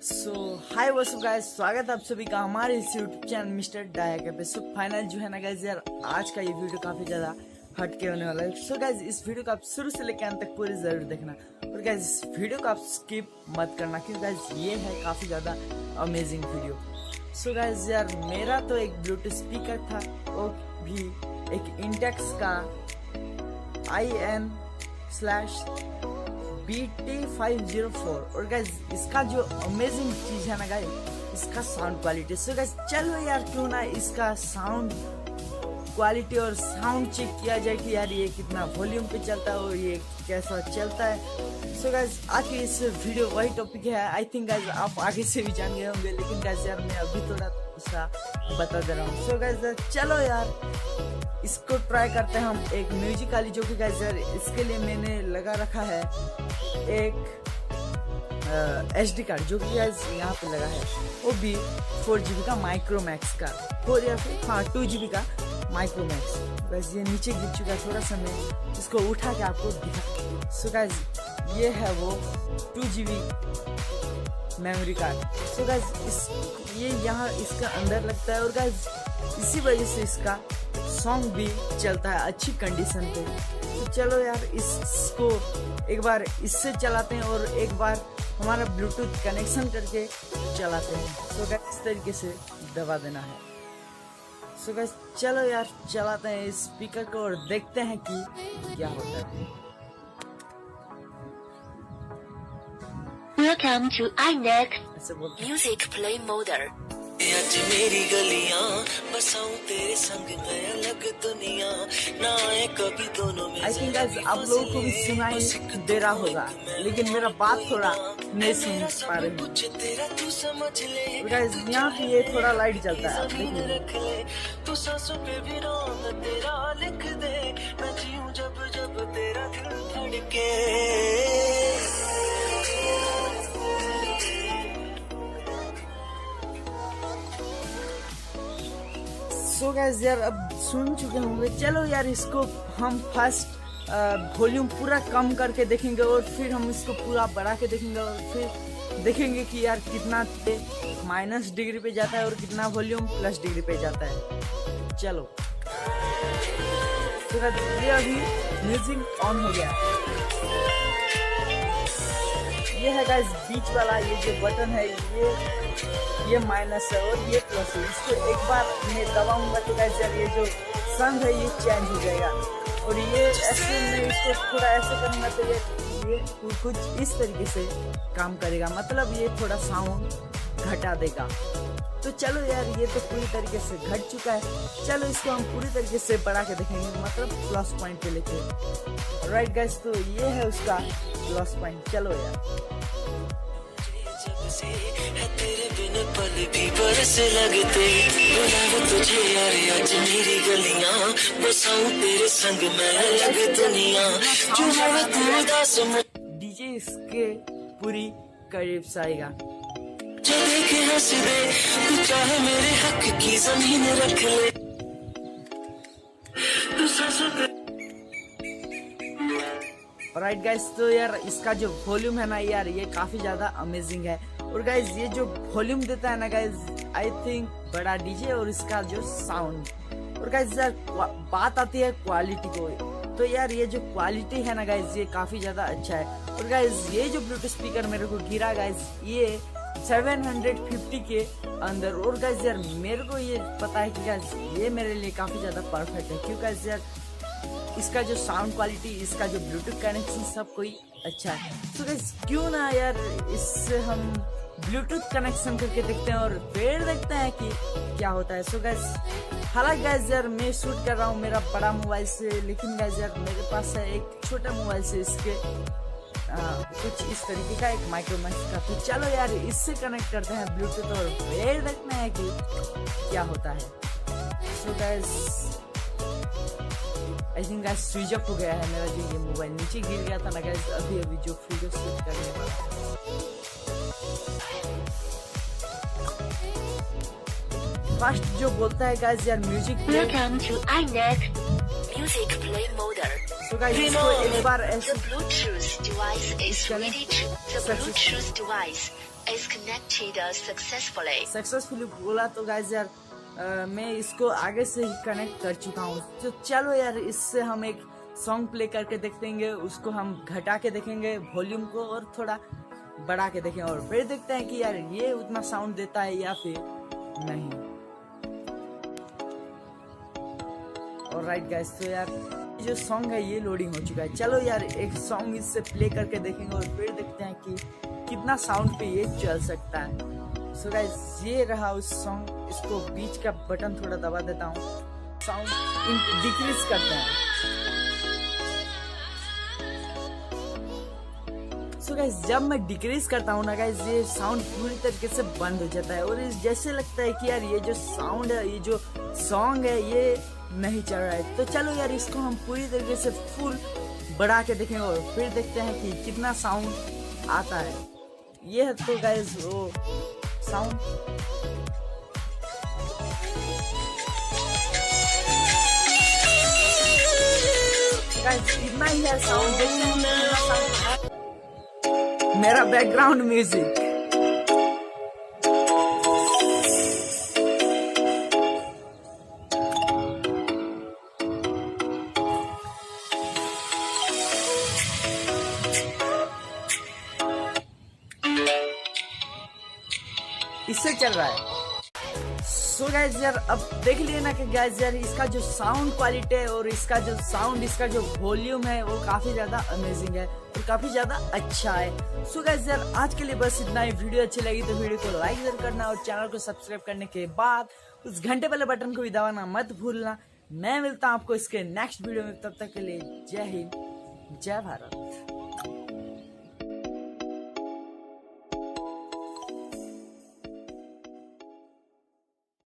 सो hi what's up guys, स्वागत है आप सभी का हमारे इस यूट्यूब चैनल मिस्टर डायके पे। सो फाइनल जो है ना गाइस यार, आज का ये वीडियो काफी ज्यादा हटके होने वाला है। सो गाइस इस वीडियो को आप शुरू से लेकर अंत तक पूरी जरूर देखना और गाइस इस वीडियो को आप स्किप मत करना क्योंकि गाइस ये है काफी ज्यादा अमेजिंग वीडियो। सो गाइस यार मेरा तो एक ब्लूटूथ स्पीकर था, वो भी एक इंटेक्स का IN/BT504 और गाइस इसका जो अमेजिंग चीज है ना गाइस, इसका साउंड क्वालिटी। सो गाइस चलो यार क्यों ना इसका साउंड क्वालिटी और साउंड चेक किया जाए कि यार ये कितना वॉल्यूम पे चलता है और ये कैसा चलता है। सो गाइस आज की इस वीडियो वही टॉपिक है। आई थिंक गाइस आप आगे से भी जान गए होंगे, लेकिन गाइस यार मैं अभी थोड़ा सा बता दे रहा हूँ। सो गाइस चलो यार इसको ट्राई करते हैं हम एक म्यूजिक वाली, जो कि गाइस यार इसके लिए मैंने लगा रखा है एक SD कार्ड, जो कि गाइस यहाँ पे लगा है, वो भी 4GB का माइक्रोमैक्स का 4 या फिर 2GB का माइक्रोमैक्स। गाइस ये नीचे गिर चुका है, थोड़ा सा मैं इसको उठा के आपको दिखा। सो गाइस ये है वो 2GB memory card. So guys ये यहाँ इसका अंदर लगता है और गाइस इसी वजह से इसका सॉन्ग भी चलता है अच्छी कंडीशन पे। तो चलो यार इसको एक बार इससे चलाते हैं और एक बार हमारा ब्लूटूथ कनेक्शन करके चलाते हैं। तो गाइस इस तरीके से दबा देना है। सो गाइस चलो यार चलाते हैं इस स्पीकर को और देखते हैं कि क्या होता है। Welcome to iNEC ऐसे बोलते हैं। Music Play Moder. आज मेरी गलियां बसाऊं तेरे संग मैं अलग दुनिया ना आए कभी दोनों में। आई थिंक गाइस आप लोगों को भी सुनाई दे रहा होगा, लेकिन मेरा बात थोड़ा नहीं सुन पा रहे हैं। कुछ तेरा तू समझ ले गाइस यहाँ पे ये थोड़ा लाइट जलता है, जमीन देखिए। रख ले तू सांसों पे भी रंग तेरा लिख दे मैं जीऊं जब जब तेरा दिल धड़के। सो गाइस यार अब सुन चुके होंगे। चलो यार इसको हम फर्स्ट वॉल्यूम पूरा कम करके देखेंगे और फिर हम इसको पूरा बढ़ा के देखेंगे और फिर देखेंगे कि यार कितना -डिग्री पे जाता है और कितना वॉल्यूम +डिग्री पे जाता है। चलो तो ये अभी म्यूजिक ऑन हो गया। ये है गाइस बीच वाला, ये जो बटन है ये माइनस है और ये प्लस है। इसको एक बार मैं दबाऊंगा तो गाइस यार ये जो साउंड है ये चेंज हो जाएगा और ये ऐसे मैं इसको थोड़ा ऐसे करूंगा तो ये कुछ इस तरीके से काम करेगा, मतलब ये थोड़ा साउंड घटा देगा। तो चलो यार ये तो पूरी तरीके से घट चुका है। चलो इसको हम पूरी तरीके से बढ़ा के देखेंगे, मतलब प्लस पॉइंट पे लेके। राइट गाइस तो ये है उसका प्लस पॉइंट। चलो यार है तेरे बिन पल भी बरस लगते बुलाओ तुझे यार आज मेरी गलियां बसाऊं तेरे संग मैं अलग दुनिया जो है तू उदास डीजे इसके पूरी करीब से आएगा। जो देखे हंस दे तू चाहे मेरे हक की जमीन रख ले तू सांसों पे। राइट गाइस तो यार इसका जो वॉल्यूम है ना यार ये काफी ज्यादा अमेजिंग है और गाइस ये जो वॉल्यूम देता है ना गाइस, आई थिंक बड़ा डीजे और इसका जो साउंड। और गाइस यार बात आती है क्वालिटी को, तो यार ये जो क्वालिटी है ना गाइस ये काफी ज्यादा अच्छा है। और गाइस ये जो ब्लूटूथ स्पीकर मेरे को गिरा गाइस ये 750 के अंदर। और गाइस यार मेरे को ये पता है कि गाइस ये मेरे लिए काफी ज्यादा परफेक्ट है, क्योंकि गाइस यार इसका जो साउंड क्वालिटी, इसका जो ब्लूटूथ कनेक्शन सब कोई अच्छा है। तो गाइस क्यों ना यार इससे हम ब्लूटूथ कनेक्शन करके देखते हैं और फिर देखते हैं कि क्या होता है। सो गाइस हालांकि गाइस यार मैं शूट कर रहा हूँ मेरा बड़ा मोबाइल से, लेकिन गाइस यार मेरे पास है एक छोटा मोबाइल से इसके कुछ इस तरीके का एक माइक्रोमैक्स का। तो चलो यार इससे कनेक्ट करते हैं ब्लूटूथ और फिर देखते हैं कि क्या होता है। So guys I think guys switch off हो गया है मेरा जो ये मोबाइल नीचे गिर गया था ना गाइस, अभी जो वीडियो शूट करने वाला। फर्स्ट जो बोलता है गाइस यार music play. Welcome to iNEC Music Play Moder. तो गाइस इसको एक बार ऐसे The Bluetooth device is ready to. The Bluetooth device is connected successfully. Successfully बोला तो गाइस यार मैं इसको आगे से ही कनेक्ट कर चुका हूँ। तो चलो यार इससे हम एक सॉन्ग प्ले करके देखेंगे, उसको हम घटा के देखेंगे वॉल्यूम को और थोड़ा बढ़ा के देखेंगे और फिर देखते हैं कि यार ये उतना साउंड देता है या फिर नहीं। ऑलराइट गाइस, तो यार जो सॉन्ग है ये लोडिंग हो चुका है। चलो यार एक सॉन्ग इससे प्ले करके देखेंगे और फिर देखते हैं कि कितना साउंड पे ये चल सकता है। सो गाइस ये रहा उस सॉन्ग, इसको बीच का बटन थोड़ा दबा देता हूँ, साउंड डिक्रीज करते हैं। सो गाइस जब मैं डिक्रीज करता हूँ ना गाइस, ये साउंड पूरी तरीके से बंद हो जाता है और जैसे लगता है कि यार ये जो साउंड है, ये जो सॉन्ग है ये नहीं चल रहा है। तो चलो यार इसको हम पूरी तरीके से फुल बढ़ा के देखेंगे और फिर देखते हैं कि कितना साउंड आता है। ये है तो गाइस वो साउंड। गाइस इतना ही है साउंड, देखते हैं कितना साउंड। मेरा बैकग्राउंड म्यूजिक इससे चल रहा है। सो गाइस यार अब देख लिए ना कि गाइस यार इसका जो साउंड क्वालिटी है और इसका जो साउंड, इसका जो वॉल्यूम है वो काफी ज्यादा अमेजिंग है और काफी ज्यादा अच्छा है। सो गाइस यार आज के लिए बस इतना ही। वीडियो अच्छी लगी तो वीडियो को लाइक जरूर करना और चैनल को सब्सक्राइब करने के बाद उस घंटे वाले बटन को भी दबाना मत भूलना। मैं मिलता हूँ आपको इसके नेक्स्ट वीडियो में, तब तक के लिए जय हिंद जय भारत।